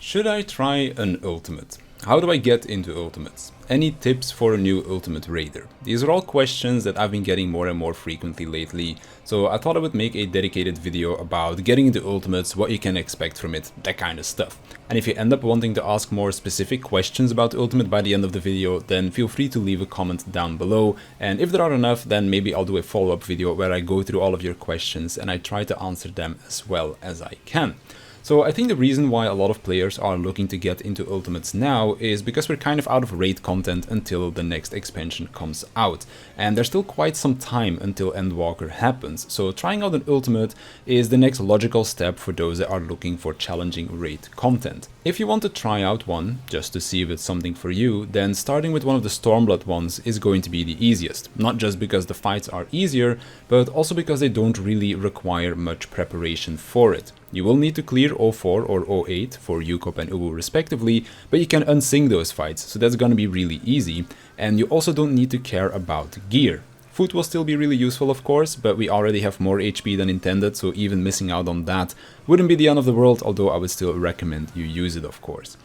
Should I try an ultimate? How do I get into ultimates? Any tips for a new ultimate raider? These are all questions that I've been getting more and more frequently lately, so I thought I would make a dedicated video about getting into ultimates, what you can expect from it, that kind of stuff. And if you end up wanting to ask more specific questions about ultimate by the end of the video, then feel free to leave a comment down below, and if there are enough, then maybe I'll do a follow-up video where I go through all of your questions and I try to answer them as well as I can. So I think the reason why a lot of players are looking to get into ultimates now is because we're kind of out of raid content until the next expansion comes out, and there's still quite some time until Endwalker happens, so trying out an ultimate is the next logical step for those that are looking for challenging raid content. If you want to try out one, just to see if it's something for you, then starting with one of the Stormblood ones is going to be the easiest, not just because the fights are easier, but also because they don't really require much preparation for it. You will need to clear 04 or 08 for Yukop and Ubu respectively, but you can unsync those fights, so that's gonna be really easy, and you also don't need to care about gear. Food will still be really useful of course, but we already have more HP than intended, so even missing out on that wouldn't be the end of the world, although I would still recommend you use it of course.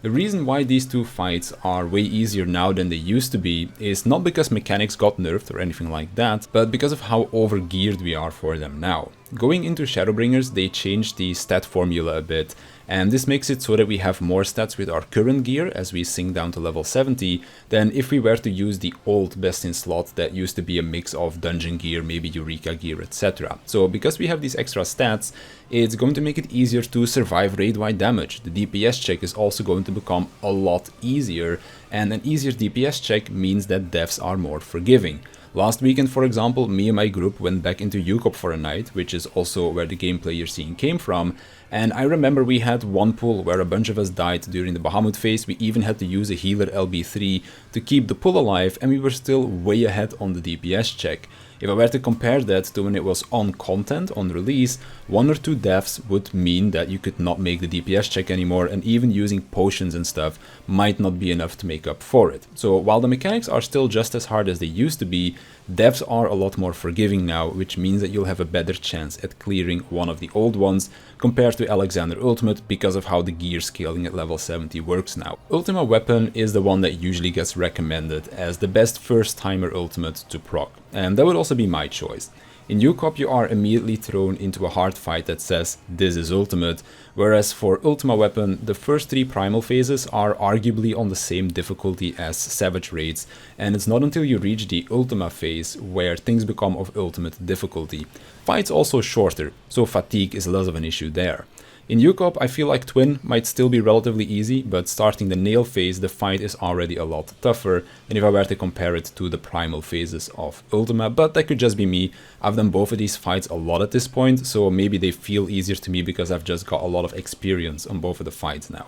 The reason why these two fights are way easier now than they used to be is not because mechanics got nerfed or anything like that, but because of how overgeared we are for them now. Going into Shadowbringers, they changed the stat formula a bit, and this makes it so that we have more stats with our current gear as we sink down to level 70 than if we were to use the old best in slot that used to be a mix of dungeon gear, maybe Eureka gear, etc. So because we have these extra stats, it's going to make it easier to survive raid-wide damage. The DPS check is also going to become a lot easier, and an easier DPS check means that deaths are more forgiving. Last weekend, for example, me and my group went back into Yukop for a night, which is also where the gameplay you're seeing came from, and I remember we had one pool where a bunch of us died during the Bahamut phase. We even had to use a healer LB3 to keep the pool alive, and we were still way ahead on the DPS check. If I were to compare that to when it was on content, on release, 1 or 2 deaths would mean that you could not make the DPS check anymore, and even using potions and stuff might not be enough to make up for it. So while the mechanics are still just as hard as they used to be, deaths are a lot more forgiving now, which means that you'll have a better chance at clearing one of the old ones compared to Alexander Ultimate because of how the gear scaling at level 70 works now. Ultima Weapon is the one that usually gets recommended as the best first timer ultimate to proc, and that would also be my choice. In Yukop you are immediately thrown into a hard fight that says this is ultimate, whereas for Ultima Weapon the first 3 primal phases are arguably on the same difficulty as Savage raids, and it's not until you reach the Ultima phase where things become of ultimate difficulty. Fights also shorter, so fatigue is less of an issue there. In Yukop I feel like Twin might still be relatively easy, but starting the Nail phase the fight is already a lot tougher than if I were to compare it to the primal phases of Ultima, but that could just be me. I've done both of these fights a lot at this point, so maybe they feel easier to me because I've just got a lot of experience on both of the fights now.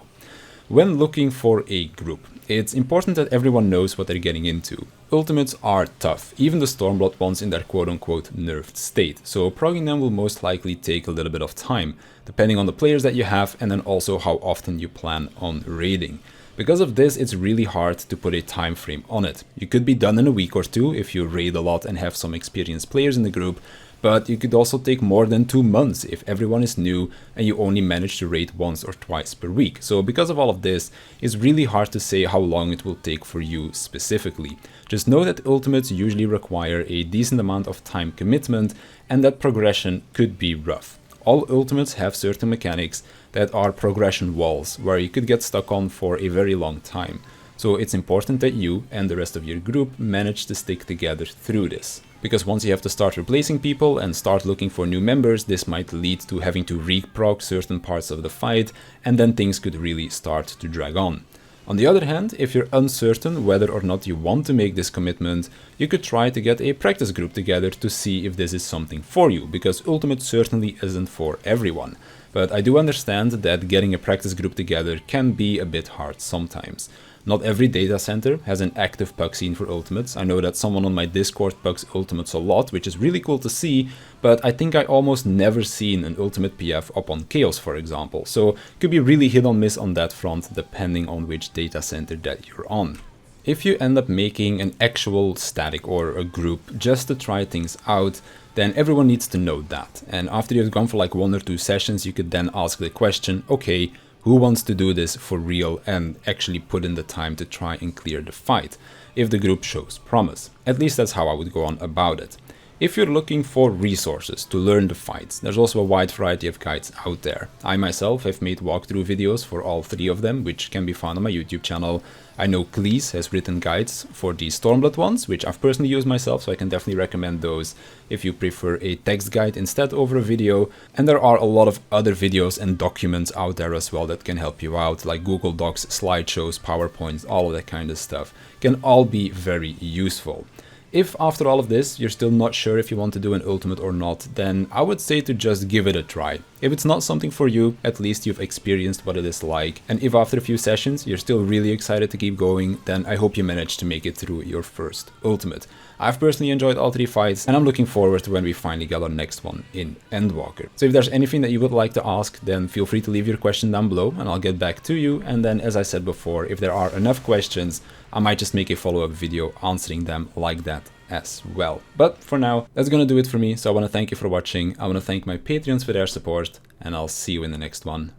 When looking for a group, it's important that everyone knows what they're getting into. Ultimates are tough, even the Stormblood ones in their quote-unquote nerfed state, so progging them will most likely take a little bit of time, depending on the players that you have and then also how often you plan on raiding. Because of this, it's really hard to put a time frame on it. You could be done in a week or 2 if you raid a lot and have some experienced players in the group, but you could also take more than 2 months if everyone is new and you only manage to raid once or twice per week. So because of all of this, it's really hard to say how long it will take for you specifically. Just know that ultimates usually require a decent amount of time commitment and that progression could be rough. All ultimates have certain mechanics that are progression walls where you could get stuck on for a very long time. So it's important that you and the rest of your group manage to stick together through this. Because once you have to start replacing people and start looking for new members, this might lead to having to re-proc certain parts of the fight, and then things could really start to drag on. On the other hand, if you're uncertain whether or not you want to make this commitment, you could try to get a practice group together to see if this is something for you, because Ultimate certainly isn't for everyone. But I do understand that getting a practice group together can be a bit hard sometimes. Not every data center has an active puck scene for ultimates. I know that someone on my Discord pucks ultimates a lot, which is really cool to see, but I think I almost never seen an ultimate PF up on Chaos, for example, so it could be really hit or miss on that front depending on which data center that you're on. If you end up making an actual static or a group just to try things out, then everyone needs to know that. And after you've gone for like 1 or 2 sessions, you could then ask the question, okay, who wants to do this for real and actually put in the time to try and clear the fight, if the group shows promise. At least that's how I would go on about it. If you're looking for resources to learn the fights, there's also a wide variety of guides out there. I myself have made walkthrough videos for all 3 of them, which can be found on my YouTube channel. I know Cleese has written guides for the Stormblood ones, which I've personally used myself, so I can definitely recommend those if you prefer a text guide instead over a video. And there are a lot of other videos and documents out there as well that can help you out, like Google Docs, slideshows, PowerPoints, all of that kind of stuff. Can all be very useful. If after all of this you're still not sure if you want to do an ultimate or not, then I would say to just give it a try. If it's not something for you, at least you've experienced what it is like. And if after a few sessions you're still really excited to keep going, then I hope you manage to make it through your first ultimate. I've personally enjoyed all 3 fights, and I'm looking forward to when we finally get our next one in Endwalker. So if there's anything that you would like to ask, then feel free to leave your question down below and I'll get back to you. And then, as I said before, if there are enough questions, I might just make a follow-up video answering them like that as well. But for now, that's gonna do it for me. So I want to thank you for watching. I want to thank my Patreons for their support, and I'll see you in the next one.